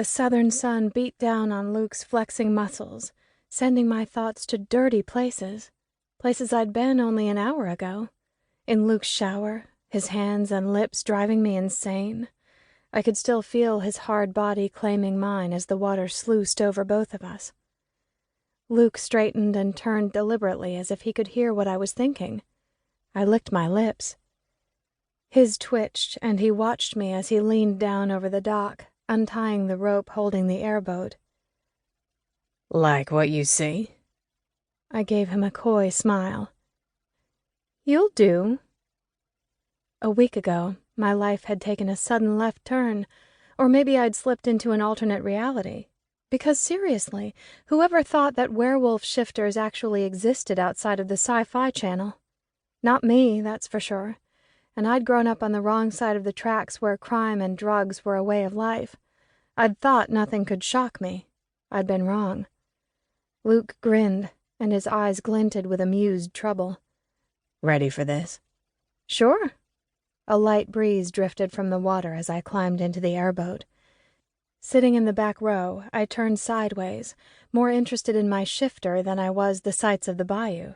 The southern sun beat down on Luc's flexing muscles, sending my thoughts to dirty places I'd been only an hour ago. In Luc's shower, his hands and lips driving me insane. I could still feel his hard body claiming mine as the water sluiced over both of us. Luc straightened and turned deliberately as if he could hear what I was thinking. I licked my lips. His twitched, and he watched me as he leaned down over the dock, untying the rope holding the airboat. Like what you see? I gave him a coy smile. You'll do. A week ago, my life had taken a sudden left turn, or maybe I'd slipped into an alternate reality. Because seriously, whoever thought that werewolf shifters actually existed outside of the Sci-Fi Channel? Not me, that's for sure. And I'd grown up on the wrong side of the tracks where crime and drugs were a way of life. I'd thought nothing could shock me. I'd been wrong. Luc grinned, and his eyes glinted with amused trouble. Ready for this? Sure. A light breeze drifted from the water as I climbed into the airboat. Sitting in the back row, I turned sideways, more interested in my shifter than I was the sights of the bayou.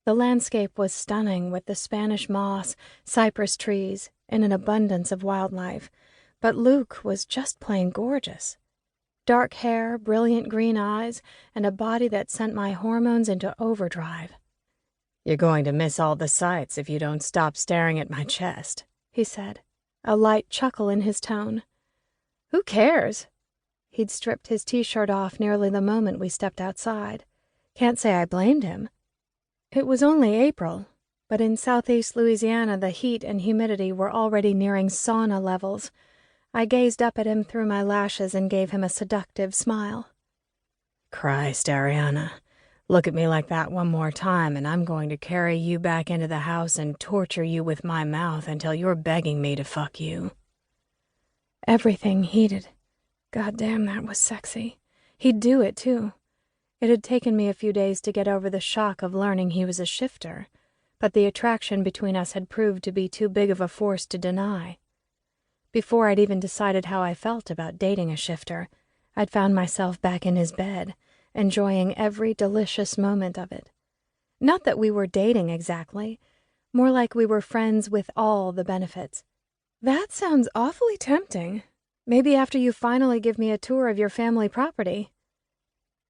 The landscape was stunning with the Spanish moss, cypress trees, and an abundance of wildlife, but Luc was just plain gorgeous. Dark hair, brilliant green eyes, and a body that sent my hormones into overdrive. You're going to miss all the sights if you don't stop staring at my chest, he said, a light chuckle in his tone. Who cares? He'd stripped his t-shirt off nearly the moment we stepped outside. Can't say I blamed him. It was only April, but in southeast Louisiana the heat and humidity were already nearing sauna levels. I gazed up at him through my lashes and gave him a seductive smile. Christ, Arianna, look at me like that one more time and I'm going to carry you back into the house and torture you with my mouth until you're begging me to fuck you. Everything heated. Goddamn, that was sexy. He'd do it, too. It had taken me a few days to get over the shock of learning he was a shifter, but the attraction between us had proved to be too big of a force to deny. Before I'd even decided how I felt about dating a shifter, I'd found myself back in his bed, enjoying every delicious moment of it. Not that we were dating exactly, more like we were friends with all the benefits. That sounds awfully tempting. Maybe after you finally give me a tour of your family property.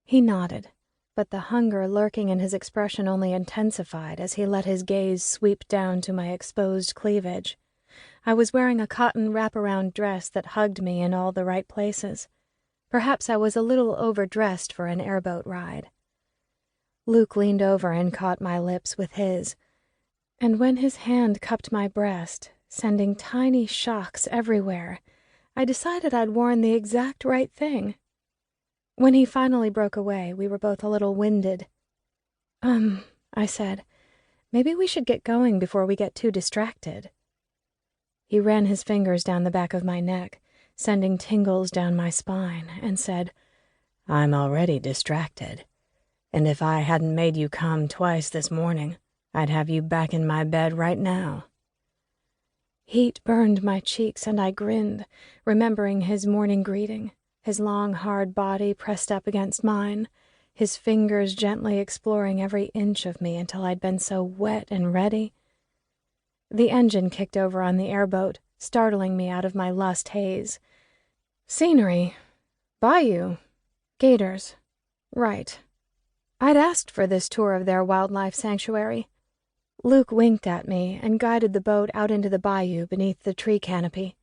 He nodded, but the hunger lurking in his expression only intensified as he let his gaze sweep down to my exposed cleavage. I was wearing a cotton wraparound dress that hugged me in all the right places. Perhaps I was a little overdressed for an airboat ride. Luc leaned over and caught my lips with his, and when his hand cupped my breast, sending tiny shocks everywhere, I decided I'd worn the exact right thing. When he finally broke away, we were both a little winded. I said, maybe we should get going before we get too distracted. He ran his fingers down the back of my neck, sending tingles down my spine, and said, I'm already distracted, and if I hadn't made you come twice this morning, I'd have you back in my bed right now. Heat burned my cheeks, and I grinned, remembering his morning greeting, his long, hard body pressed up against mine, his fingers gently exploring every inch of me until I'd been so wet and ready. The engine kicked over on the airboat, startling me out of my lust haze. Scenery. Bayou. Gators. Right. I'd asked for this tour of their wildlife sanctuary. Luc winked at me and guided the boat out into the bayou beneath the tree canopy.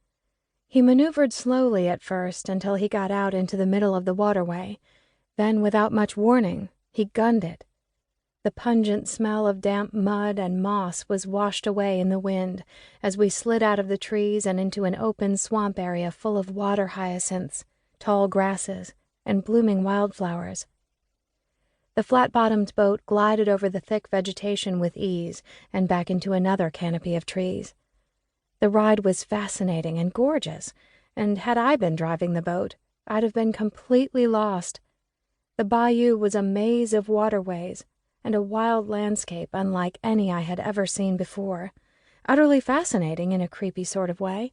He maneuvered slowly at first until he got out into the middle of the waterway. Then, without much warning, he gunned it. The pungent smell of damp mud and moss was washed away in the wind as we slid out of the trees and into an open swamp area full of water hyacinths, tall grasses, and blooming wildflowers. The flat-bottomed boat glided over the thick vegetation with ease and back into another canopy of trees. The ride was fascinating and gorgeous, and had I been driving the boat, I'd have been completely lost. The bayou was a maze of waterways and a wild landscape unlike any I had ever seen before, utterly fascinating in a creepy sort of way.